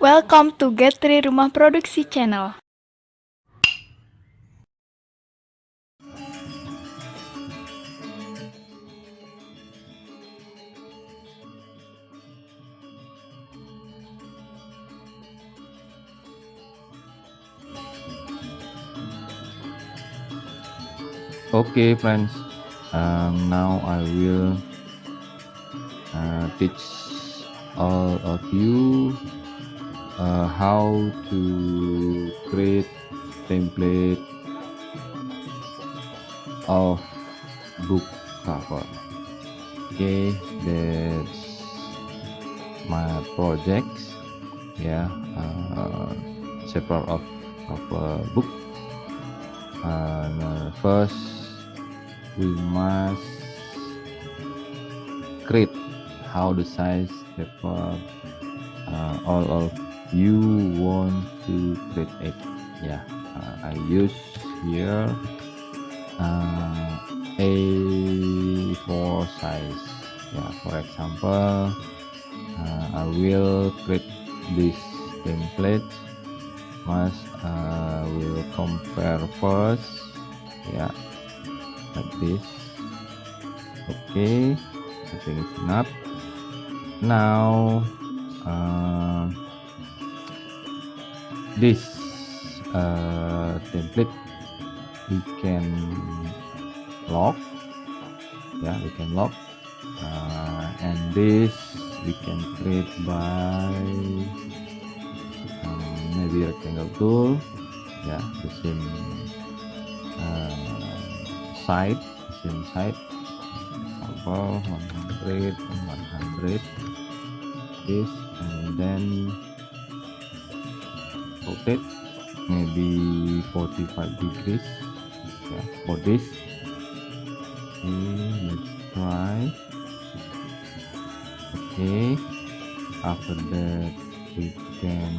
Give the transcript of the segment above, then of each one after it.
Welcome to Get3 Rumah Produksi Channel. Okay, friends. Now I will teach all of you how to create template of book cover. Okay, that's my projects. Yeah, several of a book. First, we must create how the size paper all of you want to create it. Yeah, I use here A4 size. Yeah, for example, I will create this template. Must will compare first. Yeah, like this. Okay, I think it's enough. Now this template we can lock. Yeah, we can lock, and this we can create by maybe rectangle tool. Yeah, the same side, about 100 and 100 this, and then rotate maybe 45 degrees. Yeah, for this. Okay, let's try. Okay, after that we can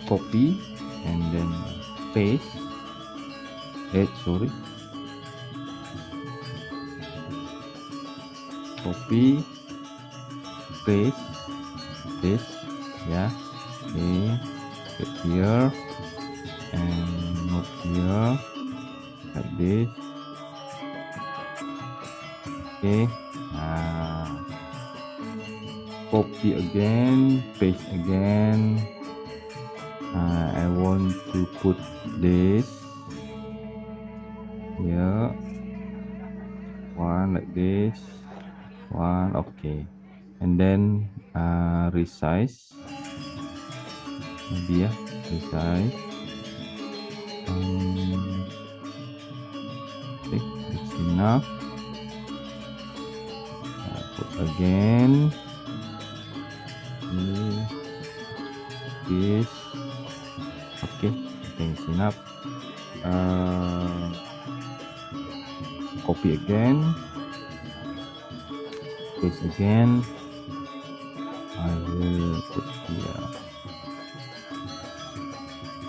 copy and then paste it. Copy, paste this. Yeah, okay, put here and move here like this. Okay, copy again, paste again. I want to put this here, one like this, one. Okay, and then resize, maybe. Yeah, resize. Okay, it's enough. Put again this. Okay, I think it's enough. Copy again, paste again. I will put here.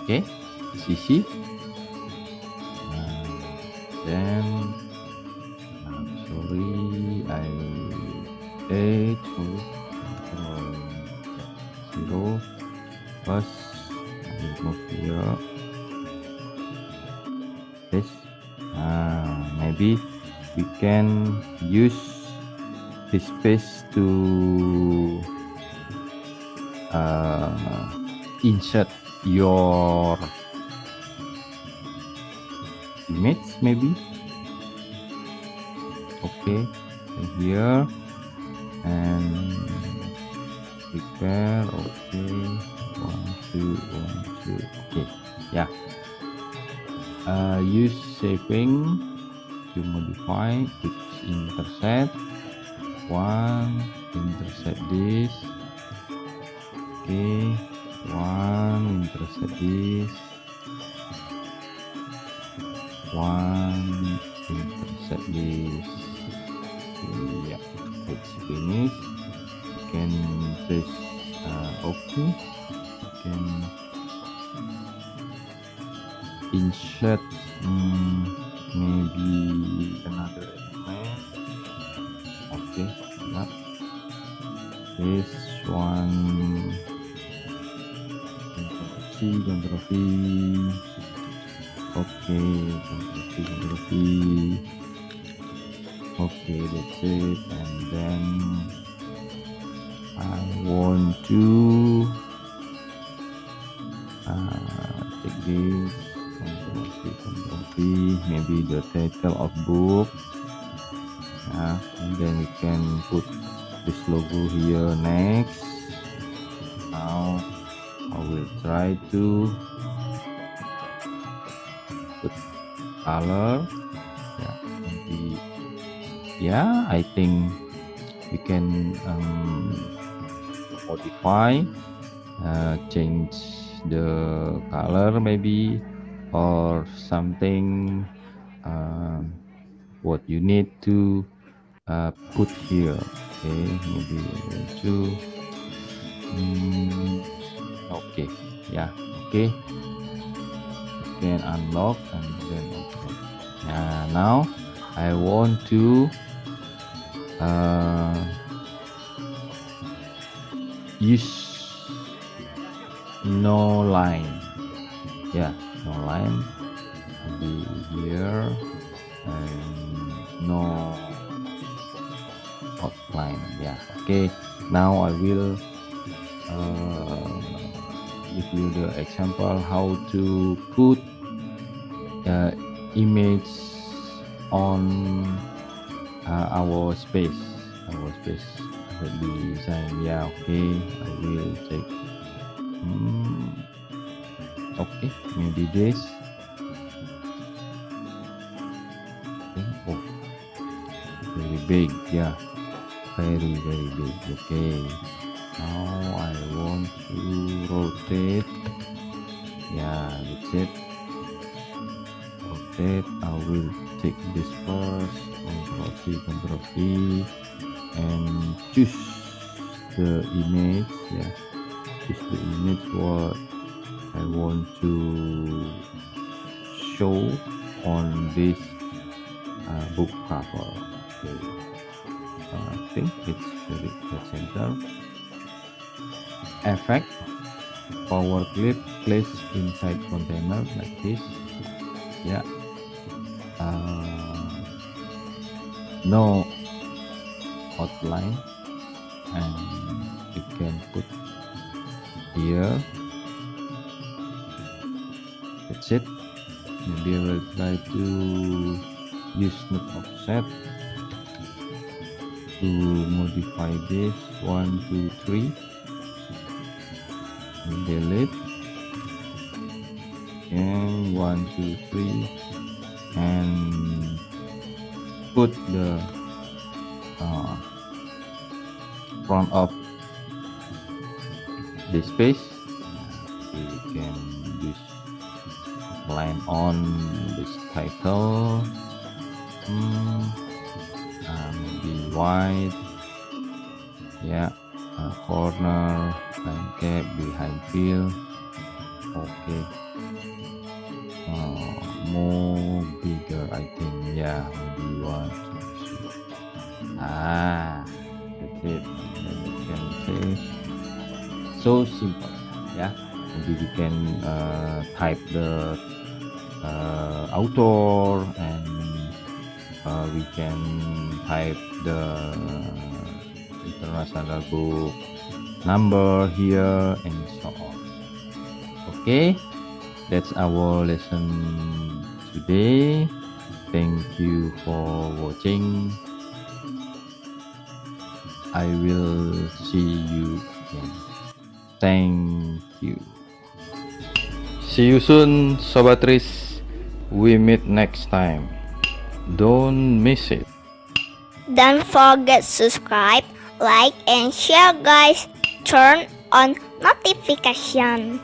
Okay, it's easy. Then sorry, I date zero. First, I will move here. This. Maybe we can use this space to insert your image, maybe. Okay, here and prepare. Okay, 1 2 1 2. Okay, yeah. Use saving to modify which intersect one, intersect this. Okay, one, intersect this, one, intersect this. Yeah, it's finished. You can press OK. You can insert maybe another element. Okay, enough. this one. Ctrl V. Okay, Ctrl V. Okay, that's it. And then I want to take this. Ctrl V. Maybe the title of book. And then we can put this logo here. Next. Now I will try to put color. Maybe, I think we can modify, change the color maybe, or something what you need to put here. Okay, maybe to okay, okay, you can unlock and then okay. Now I want to use no line. No line. Maybe here and no outline. Okay. Now I will give you the example how to put image on our space. The design. Okay, I will take okay, maybe this. Oh, very big. Very big. Okay, now I want to rotate. That's it. Rotate. I will take this first. Ctrl V, and choose the image. Choose the image what I want to show on this book cover. Okay. I think it's very center. Effect, power clip, place inside container like this. No outline, and you can put here. That's it. Maybe I will try to use snip offset to modify this. 1, 2, 3. Delete. And 1, 2, 3. And put the front of this page. We can use line on this title, maybe white, corner, line cap, behind fill. Okay, more bigger, I think. Maybe 1, 2, 3. That's it. You can say so simple. Maybe we can type the author, and we can type the international book number here, and so on. Okay, that's our lesson today. Thank you for watching. I will see you again. Thank you. See you soon, Sobatris. We meet next time. Don't miss it. Don't forget subscribe, like, and share, guys. Turn on notification.